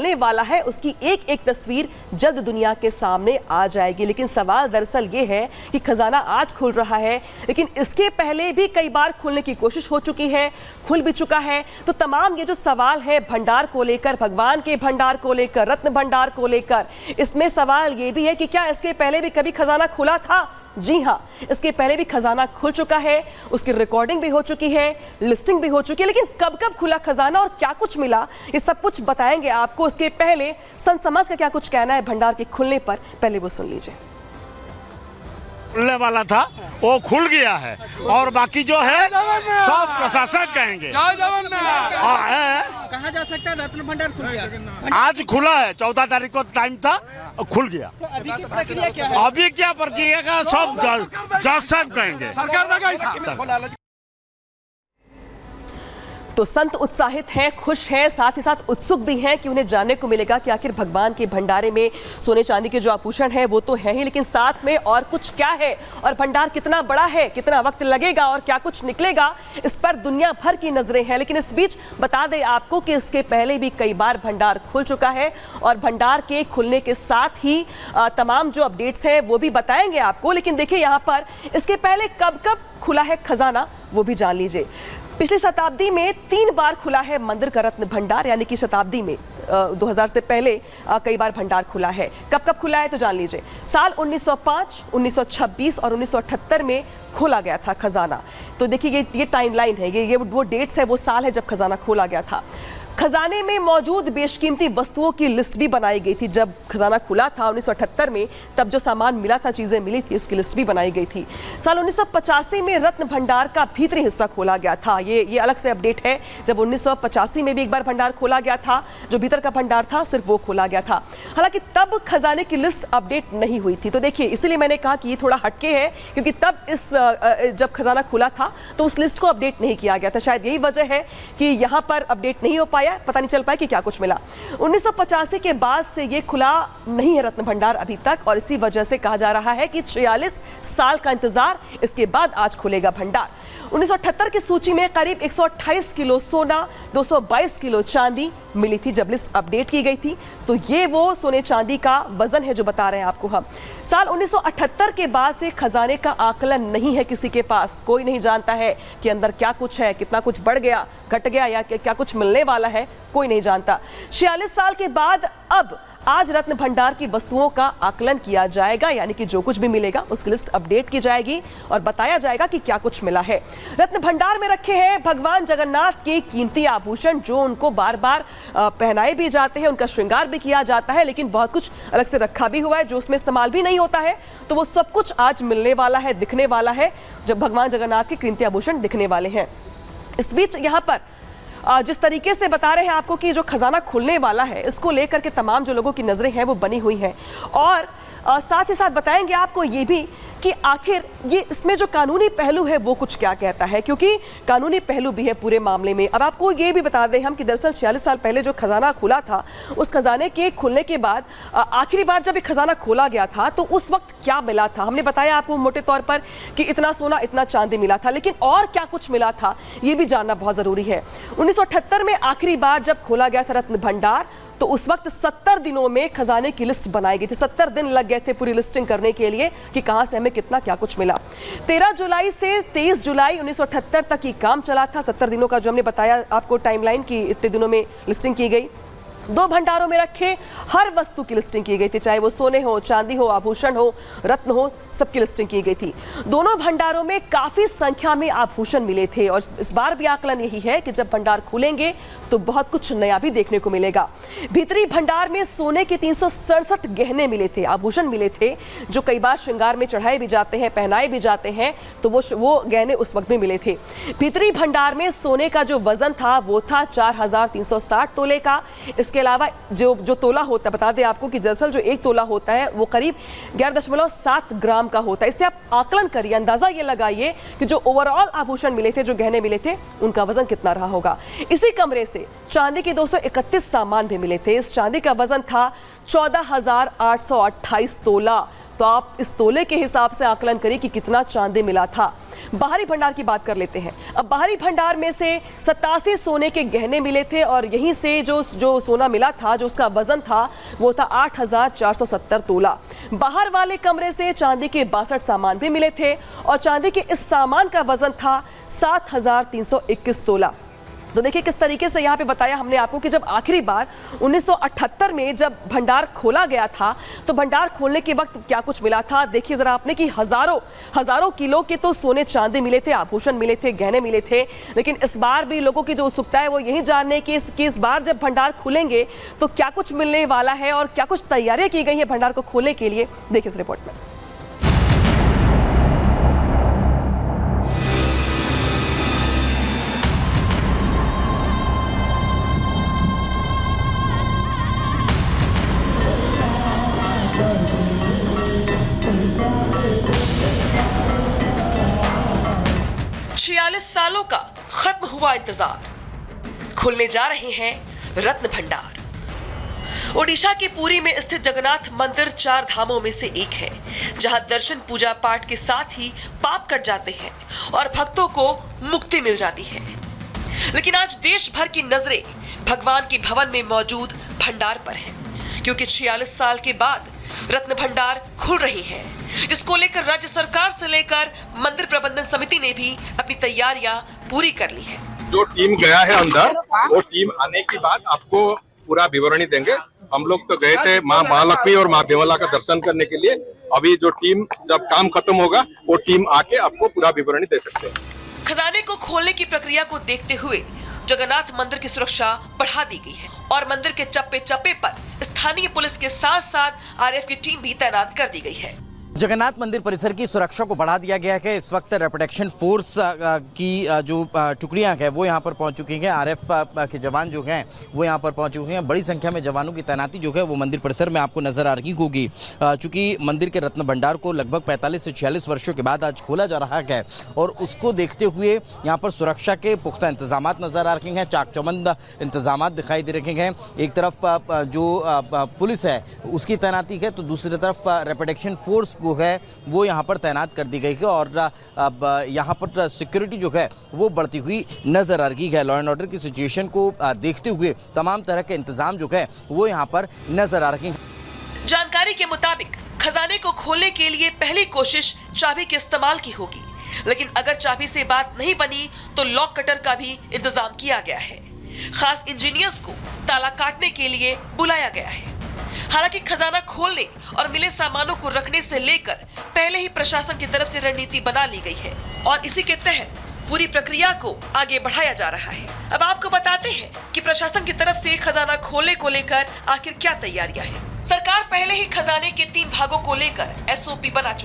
मिलने वाला है उसकी एक एक तस्वीर जल्द दुनिया के सामने आ जाएगी। लेकिन सवाल दरअसल ये है कि खजाना आज खुल रहा है, लेकिन इसके पहले भी कई बार खुलने की कोशिश हो चुकी है, खुल भी चुका है। तो तमाम ये जो सवाल है भंडार को लेकर, भगवान के भंडार को लेकर, रत्न भंडार को लेकर, इसमें सवाल ये भी है कि क्या इसके पहले भी कभी खजाना खुला था? जी हाँ, इसके पहले भी खजाना खुल चुका है, उसकी रिकॉर्डिंग भी हो चुकी है, लिस्टिंग भी हो चुकी है। लेकिन कब कब खुला खजाना और क्या कुछ मिला, ये सब कुछ बताएंगे आपको। उसके पहले संत समाज का क्या कुछ कहना है भंडार के खुलने पर, पहले वो सुन लीजिए। खुलने वाला था वो खुल गया है और बाकी जो है सब प्रशासक कहेंगे। कहाँ जा सकता है? रत्न भंडार खुल गया, आज खुला है, 14 तारीख को टाइम था और खुल गया। तो अभी की प्रक्रिया क्या है? अभी क्या प्रक्रिया का सब जज साहब कहेंगे। तो संत उत्साहित हैं, खुश हैं, साथ ही साथ उत्सुक भी हैं कि उन्हें जानने को मिलेगा कि आखिर भगवान के भंडारे में सोने चांदी के जो आभूषण हैं वो तो है ही, लेकिन साथ में और कुछ क्या है और भंडार कितना बड़ा है, कितना वक्त लगेगा और क्या कुछ निकलेगा, इस पर दुनिया भर की नजरें हैं। लेकिन इस बीच बता दें आपको कि इसके पहले भी कई बार भंडार खुल चुका है और भंडार के खुलने के साथ ही तमाम जो अपडेट्स हैं वो भी बताएंगे आपको। लेकिन देखिए यहाँ पर इसके पहले कब कब खुला है खजाना वो भी जान लीजिए। पिछली शताब्दी में 3 बार खुला है मंदिर का रत्न भंडार, यानी कि शताब्दी में 2000 से पहले कई बार भंडार खुला है। कब कब खुला है तो जान लीजिए। साल 1905, 1926 और 1978 में खोला गया था खजाना। तो देखिए ये टाइमलाइन है, ये वो डेट्स है, वो साल है जब खजाना खोला गया था। खजाने में मौजूद बेशकीमती वस्तुओं की लिस्ट भी बनाई गई थी। जब खजाना खुला था 1978 में, तब जो सामान मिला था, चीजें मिली थी, उसकी लिस्ट भी बनाई गई थी। साल 1985 में रत्न भंडार का भीतरी हिस्सा खोला गया था। ये अलग से अपडेट है। जब 1985 में भी एक बार भंडार खोला गया था, जो भीतर का भंडार था सिर्फ वो खोला गया था। हालांकि तब खजाने की लिस्ट अपडेट नहीं हुई थी। तो देखिए इसलिए मैंने कहा कि ये थोड़ा हटके है, क्योंकि तब जब खजाना खुला था तो उस लिस्ट को अपडेट नहीं किया गया था। शायद यही वजह है कि यहाँ पर अपडेट नहीं हो पाया, पता नहीं चल पाया कि क्या कुछ मिला। 1985 के बाद से ये खुला नहीं है रत्न भंडार अभी तक, और इसी वजह से कहा जा रहा है कि 46 साल का इंतजार, इसके बाद आज खुलेगा भंडार। 1978 की सूची में करीब 128 किलो सोना, 222 किलो चांदी मिली थी जब लिस्ट अपडेट की गई थी। तो ये वो सोने चांदी का वजन है जो बता रहे हैं आपको हम। साल 1978 के बाद से खजाने का आकलन नहीं है किसी के पास। कोई नहीं जानता है कि अंदर क्या कुछ है, कितना कुछ बढ़ गया, घट गया या क्या कुछ मिलने वाला है, कोई नहीं जानता। 46 साल के बाद अब आज रत्न भंडार की वस्तुओं का आकलन किया जाएगा, यानी कि जो कुछ भी मिलेगा उसकी लिस्ट अपडेट की जाएगी और बताया जाएगा कि क्या कुछ मिला है। रत्न भंडार में रखे हैं भगवान जगन्नाथ के कीमती आभूषण, जो उनको बार बार पहनाए भी जाते हैं, उनका श्रृंगार भी किया जाता है, लेकिन बहुत कुछ अलग से रखा भी हुआ है जो उसमें इस्तेमाल भी नहीं होता है। तो वो सब कुछ आज मिलने वाला है, दिखने वाला है, जब भगवान जगन्नाथ के कीमती आभूषण दिखने वाले हैं। इस बीच यहाँ पर जिस तरीके से बता रहे हैं आपको कि जो खजाना खुलने वाला है, इसको लेकर के तमाम जो लोगों की नजरें हैं वो बनी हुई हैं, और साथ ही साथ बताएंगे आपको ये भी कि आखिर ये इसमें जो कानूनी पहलू है वो कुछ क्या कहता है, क्योंकि कानूनी पहलू भी है पूरे मामले में। अब आपको ये भी बता दें हम कि दरअसल 46 साल पहले जो खजाना खुला था, उस खजाने के खुलने के बाद आखिरी बार जब ये खजाना खोला गया था तो उस वक्त क्या मिला था। हमने बताया आपको मोटे तौर पर कि इतना सोना, इतना चांदी मिला था, लेकिन और क्या कुछ मिला था ये भी जानना बहुत जरूरी है। 1978 में आखिरी बार जब खोला गया था रत्न भंडार, तो उस वक्त 70 दिनों में खजाने की लिस्ट बनाई गई थी। 70 दिन लग गए थे पूरी लिस्टिंग करने के लिए कि कहां से हमें कितना क्या कुछ मिला। 13 जुलाई से 23 जुलाई 1978 तक ये काम चला था। 70 दिनों का जो हमने बताया आपको टाइमलाइन की, इतने दिनों में लिस्टिंग की गई। 2 भंडारों में रखे हर वस्तु की लिस्टिंग की गई थी, चाहे वो सोने हो, चांदी हो, आभूषण हो, रत्न हो, सबकी लिस्टिंग की गई थी। दोनों भंडारों में काफी संख्या में आभूषण मिले थे, और इस बार भी आकलन यही है कि जब भंडार खुलेंगे तो बहुत कुछ नया भी देखने को मिलेगा। भीतरी भंडार में सोने के 367 गहने मिले थे, आभूषण मिले थे, जो कई बार श्रृंगार में चढ़ाए भी जाते हैं, पहनाए भी जाते हैं, तो वो गहने उस वक्त में मिले थे। भीतरी भंडार में सोने का जो वजन था वो था 4360 तोले का। इसके अलावा जो तोला होता है, बता दें आपको कि दरअसल जो 1 तोला होता है वो करीब 11.7 ग्राम का होता है। इससे आप आकलन करिए, अंदाजा ये लगाइए कि जो ओवरऑल आभूषण मिले थे, जो गहने मिले थे, उनका वजन कितना रहा होगा। इसी कमरे से चांदी के 231 सामान भी मिले थे। इस चांदी का वजन था 14,828 तोला। तो आप इस तोले के हिसाब से आकलन करिए कि कितना चांदी मिला था। बाहरी भंडार की बात कर लेते हैं। अब बाहरी भंडार में से 87 सोने के गहने मिले थे और यहीं से जो सोना मिला था, जो उसका वजन था, वो था 8,470 तोला। बाहर वाले कमरे से चांदी के 62 सामान भी मिले थे और चांदी के इस सामान का वजन था 7,321 तोला। तो देखिए किस तरीके से यहाँ पे बताया हमने आपको कि जब आखिरी बार 1978 में जब भंडार खोला गया था तो भंडार खोलने के वक्त क्या कुछ मिला था। देखिए जरा आपने कि हजारों किलो के तो सोने चांदी मिले थे, आभूषण मिले थे, गहने मिले थे। लेकिन इस बार भी लोगों की जो उत्सुकता है वो यही जानने की कि इस बार जब भंडार खुलेंगे तो क्या कुछ मिलने वाला है और क्या कुछ तैयारियां की गई है भंडार को खोलने के लिए। देखिए इस रिपोर्ट में। सालों का खत्म हुआ इंतजार, खुलने जा रहे हैं रत्न भंडार। ओडिशा के पुरी में स्थित जगन्नाथ मंदिर 4 धामों में से एक है, जहां दर्शन पूजा पाठ के साथ ही पाप कट जाते हैं और भक्तों को मुक्ति मिल जाती है। लेकिन आज देश भर की नजरें भगवान के भवन में मौजूद भंडार पर हैं, क्योंकि 46 साल के बाद रत्न भंडार खुल रही है, जिसको लेकर राज्य सरकार से लेकर मंदिर प्रबंधन समिति ने भी अपनी तैयारियां पूरी कर ली है। जो टीम गया है अंदर, वो टीम आने के बाद आपको पूरा विवरणी देंगे। हम लोग तो गए थे माँ महालक्ष्मी और माँ विमला का दर्शन करने के लिए। अभी जो टीम, जब काम खत्म होगा, वो टीम आके आपको पूरा विवरणी दे सकते हैं। खजाने को खोलने की प्रक्रिया को देखते हुए जगन्नाथ मंदिर की सुरक्षा बढ़ा दी गई है और मंदिर के चप्पे चप्पे पर स्थानीय पुलिस के साथ साथ आरएएफ की टीम भी तैनात कर दी गई है। जगन्नाथ मंदिर परिसर की सुरक्षा को बढ़ा दिया गया है। इस वक्त प्रोटेक्शन फोर्स की जो टुकड़ियां हैं वो यहां पर पहुंच चुकी हैं। आरएएफ के जवान जो हैं वो यहां पर पहुंच चुके हैं। बड़ी संख्या में जवानों की तैनाती जो है वो मंदिर परिसर में आपको नजर आ रही होगी, चूंकि मंदिर के रत्न भंडार को लगभग 45 से 46 वर्षों के बाद आज खोला जा रहा है और उसको देखते हुए यहाँ पर सुरक्षा के पुख्ता इंतजाम नजर आ रहे हैं। चाक चौबंद इंतजाम दिखाई दे रहे हैं। एक तरफ जो पुलिस है उसकी तैनाती है, तो दूसरी तरफ प्रोटेक्शन फोर्स है वो यहाँ पर तैनात कर दी गई है और अब यहाँ पर सिक्योरिटी जो है वो बढ़ती हुई नजर आ रही है। लॉ एंड ऑर्डर की सिचुएशन को देखते हुए तमाम तरह के इंतजाम जो है वो यहाँ पर नजर आ रहे हैं। जानकारी के मुताबिक खजाने को खोलने के लिए पहली कोशिश चाबी के इस्तेमाल की होगी, लेकिन अगर चाबी से बात नहीं बनी तो लॉक कटर का भी इंतजाम किया गया है। खास इंजीनियर्स को ताला काटने के लिए बुलाया गया है। हालांकि खजाना खोलने और मिले सामानों को रखने से लेकर पहले ही प्रशासन की तरफ से रणनीति बना ली गई है और इसी के तहत पूरी प्रक्रिया को आगे बढ़ाया जा रहा है। अब आपको बताते हैं कि प्रशासन की तरफ से खजाना खोलने को लेकर आखिर क्या तैयारियां हैं। सरकार पहले ही खजाने के 3 भागों को लेकर एसओपी बना चुकी है।